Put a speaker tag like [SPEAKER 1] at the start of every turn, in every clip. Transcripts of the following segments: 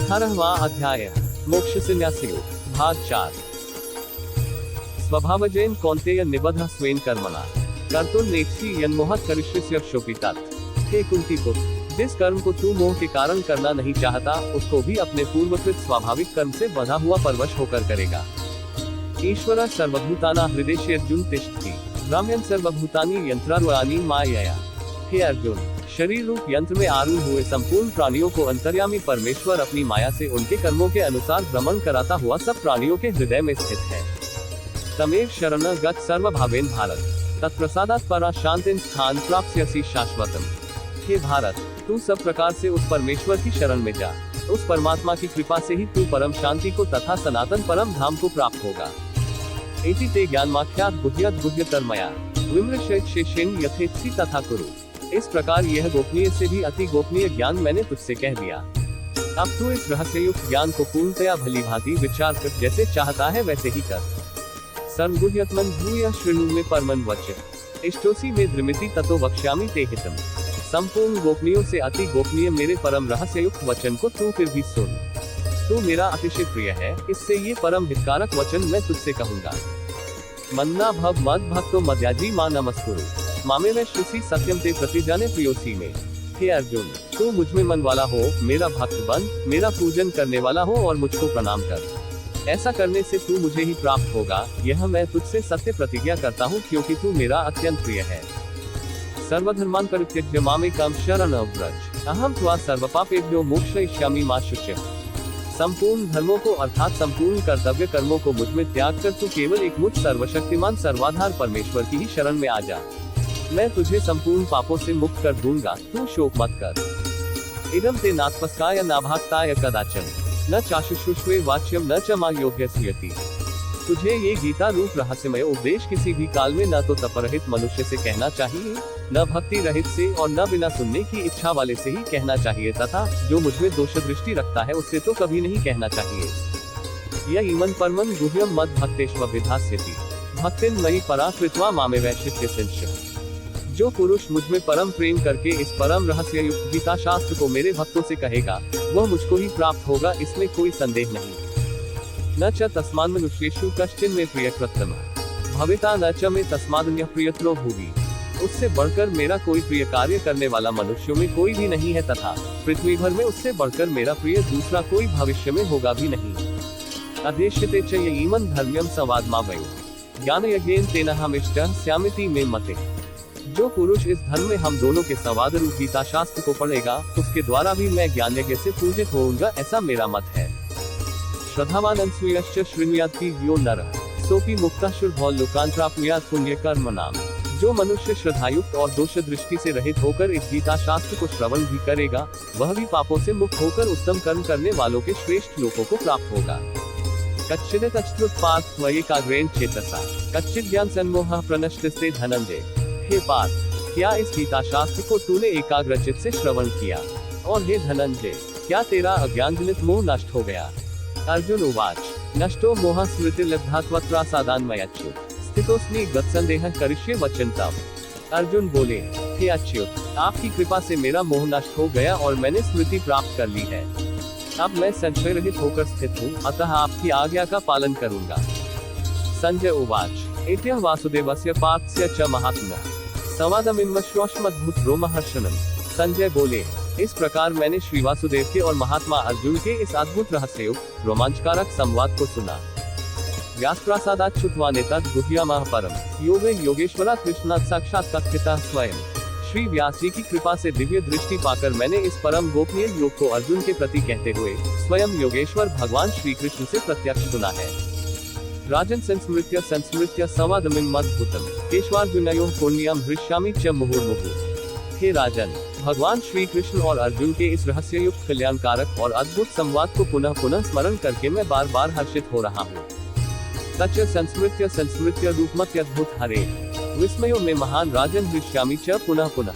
[SPEAKER 1] 18वां अध्याय मोक्ष संन्यास योग भाग 4। स्वभावजेन कौन्तेय निबद्धः स्वेन कर्मणा कर्तुर्नेक्षी यन्मोहत् करिष्यस्य शोपितात। हे कुंती पुत्र, जिस कर्म को तू मोह के कारण करना नहीं चाहता, उसको भी अपने पूर्वकृत स्वाभाविक कर्म से बंधा हुआ परवश होकर करेगा। ईश्वर सर्वभूताना हृदयेर्जुन तिष्ठति ब्राह्मण सर्वभूतानि यंत्रारूढ़ानि मायया। हे अर्जुन, शरीर रूप यंत्र में आरूढ़ हुए संपूर्ण प्राणियों को अंतर्यामी परमेश्वर अपनी माया से उनके कर्मों के अनुसार भ्रमण कराता हुआ सब प्राणियों के हृदय में स्थित है। तमेव शरण गत सर्वभावेन भारत तत्प्रसादात् परा शांतिं स्थान प्राप्स्यसि शाश्वतम्। हे भारत, तू सब प्रकार से उस परमेश्वर की शरण में जा। उस परमात्मा की कृपा से ही तू परम शांति को तथा सनातन परम धाम को प्राप्त होगा। इति ते ज्ञानमाख्यात् गुह्यत् गुह्यतरमया विमृशेन यथेच्छसि तथा कुरु। इस प्रकार यह गोपनीय से भी अति गोपनीय ज्ञान मैंने तुझसे कह दिया। अब तू इस रहस्ययुक्त ज्ञान को पूर्णतया भली भांति विचार कर जैसे चाहता है वैसे ही कर। सर्वगुह्यतमं भूय शृणु मे परमं वचः इष्टोसी मे द्रिमिति ततो वक्ष्यामि ते हितम्। संपूर्ण गोपनीयों से अति गोपनीय मेरे परम रहस्ययुक्त वचन को तू फिर भी सुन। तू मेरा अतिशय प्रिय है, इससे ये परम हितकारक वचन मैं तुझसे कहूँगा। मन्ना भव मद भक्तो मद्याजी मां नमस्कुरु मामे में श्रुति सत्यम ते प्रतिजाने प्रियोसी में। हे अर्जुन, तू मुझ में मन वाला हो, मेरा भक्त बन, मेरा पूजन करने वाला हो और मुझको प्रणाम कर। ऐसा करने से तू मुझे ही प्राप्त होगा, यह मैं तुझसे सत्य प्रतिज्ञा करता हूँ, क्योंकि तू मेरा अत्यंत प्रिय है। सर्वधर्मान् परित्यज्य मामेकं शरणं व्रज अहं त्वा सर्वपापेभ्यो मोक्षयिष्यामि मा शुचः। संपूर्ण धर्मों को अर्थात संपूर्ण कर्तव्य कर्मों को मुझ में त्याग कर तू केवल एक मुझ सर्वशक्तिमान सर्वाधार परमेश्वर की ही शरण में आ जा। मैं तुझे संपूर्ण पापों से मुक्त कर दूंगा, तू शोक मत कर। इदं ते नात्मस्काय नाभाक्ताय कदाचन न चाशुषुष्वे वाच्यम न च मां योग्यस्यति। तुझे ये गीता रूप रहस्यमय उपदेश किसी भी काल में न तो तपरहित मनुष्य से कहना चाहिए, न भक्ति रहित से और न बिना सुनने की इच्छा वाले से ही कहना चाहिए, तथा जो मुझ में दोष दृष्टि रखता है उससे तो कभी नहीं कहना चाहिए। यह इमं परमं गुह्यं मद भक्तेष्वभिधास्यति भक्तिं मयि परा कृत्वा मामेवैशिष्यसिंच। जो पुरुष मुझ में परम प्रेम करके इस परम रहस्य युक्त गीता शास्त्र को मेरे भक्तों से कहेगा, वह मुझको ही प्राप्त होगा, इसमें कोई संदेह नहीं। न च तस्मान् मनुष्येषु कश्चिन् मे प्रियकृत्तम भविता न च मे तस्मादन्यः प्रियतरो भुवि। उससे बढ़कर मेरा कोई प्रिय कार्य करने वाला मनुष्यों में कोई भी नहीं है, तथा पृथ्वी भर में उससे बढ़कर मेरा प्रिय दूसरा कोई भविष्य में होगा भी नहीं। अदेश्यते च इमं धर्म्यं संवादमावयो ज्ञानयज्ञेन तेनाहमिष्टः स्यामिति मे मते। जो पुरुष इस धर्म में हम दोनों के संवाद रूप गीता शास्त्र को पढ़ेगा, उसके द्वारा भी मैं ज्ञान यज्ञ से पूजित होऊंगा, ऐसा मेरा मत है। श्रद्धावान अनसूयश्च शृणुयाति यो नरः सोपि मुक्तः शुर्भो लोकान् प्राप्नुयात् पुण्य कर्मणाम्। जो मनुष्य श्रद्धायुक्त और दोष दृष्टि से रहित होकर इस गीता शास्त्र को श्रवण भी करेगा, वह भी पापों से मुक्त होकर उत्तम कर्म करने वालों के श्रेष्ठ लोकों को प्राप्त होगा। कच्चित् अच्युत त्वयैकाग्रेण चेतसा कच्चित् ज्ञान सन्मोहः प्रणश्यते धनंजय। हे पार्थ, क्या इस गीता शास्त्र को तूने एकाग्रचित से श्रवण किया? और हे धनंजय, क्या तेरा अज्ञान जनित मोह नष्ट हो गया? अर्जुन उवाच नष्टो मोह स्मृतिर्लब्धात्वत्रासादान्मयाच्युत स्थितोऽस्मि गतसंदेहः करिष्ये वचनं तव। अर्जुन बोले, हे अच्युत, आपकी कृपा से मेरा मोह नष्ट हो गया और मैंने स्मृति प्राप्त कर ली है। अब मैं संशय रहित होकर स्थित हूँ, अतः आपकी आज्ञा का पालन करूंगा। संजय उवाच एत्यः वासुदेवस्य पार्थस्य च महात्म्यः संवादमिमश्वाश्मद्भुत रोमहर्षणम्। संजय बोले, इस प्रकार मैंने श्री वासुदेव के और महात्मा अर्जुन के इस अद्भुत रहस्ययुक्त रोमांचकारक संवाद को सुना। व्यासप्रसादात् श्रुत्वा नेतद् गुह्यमः परम योगे योगेश्वरात् कृष्णात् साक्षात् कथितः स्वयं। श्री व्यास जी की कृपा से दिव्य दृष्टि पाकर मैंने इस परम गोपनीय योग को अर्जुन के प्रति कहते हुए स्वयं योगेश्वर भगवान श्री कृष्ण से प्रत्यक्ष सुना है। राजन संस्मृत्य संवादमिमद्भुतम् केशवार्जुनयोः पुण्यं हृष्यामि च मुहुर्मुहुः। हे राजन, भगवान श्री कृष्ण और अर्जुन के इस रहस्ययुक्त कल्याणकारक और अद्भुत संवाद को पुनः पुनः स्मरण करके मैं बार बार हर्षित हो रहा हूँ। तच्च संस्मृत्य रूपमत्यद्भुत हरे विस्मयो में महान राजन हृष्यामि च पुनः पुनः।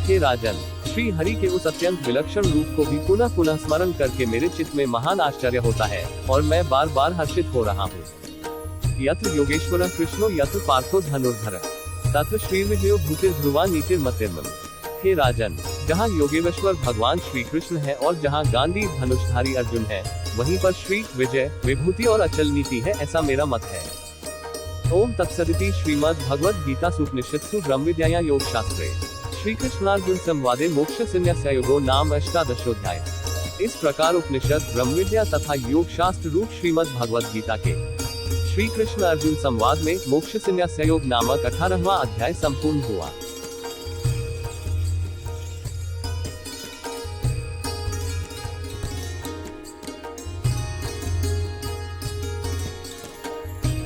[SPEAKER 1] हे राजन, श्री हरि के उस अत्यंत विलक्षण रूप को भी पुनः पुनः स्मरण करके मेरे चित्त में महान आश्चर्य होता है और मैं बार बार हर्षित हो रहा हूँ। यत्र योगेश्वरः कृष्णो यत्र पार्थो धनुर्धरः तत्र श्रीर्विजयो भूतिर्ध्रुवा नीतिर्मतिर्मम। हे राजन, जहाँ योगेश्वर भगवान श्री कृष्ण है और जहाँ गांधी धनुषधारी अर्जुन है, वहीं पर श्री विजय विभूति और अचल नीति है, ऐसा मेरा मत है। ओम तत्सदिति श्रीमद् भगवद गीता उपनिषत्सु ब्रह्म विद्यायां योग शास्त्रे श्री कृष्णार्जुन संवादे मोक्ष संन्यास्य योगो नाम अष्टादशोध्याय। इस प्रकार उपनिषद ब्रह्म विद्या तथा योग शास्त्र रूप श्रीमद् भगवद गीता के श्री कृष्ण अर्जुन संवाद में मोक्ष संन्यास योग नामक 18वां अध्याय संपूर्ण हुआ।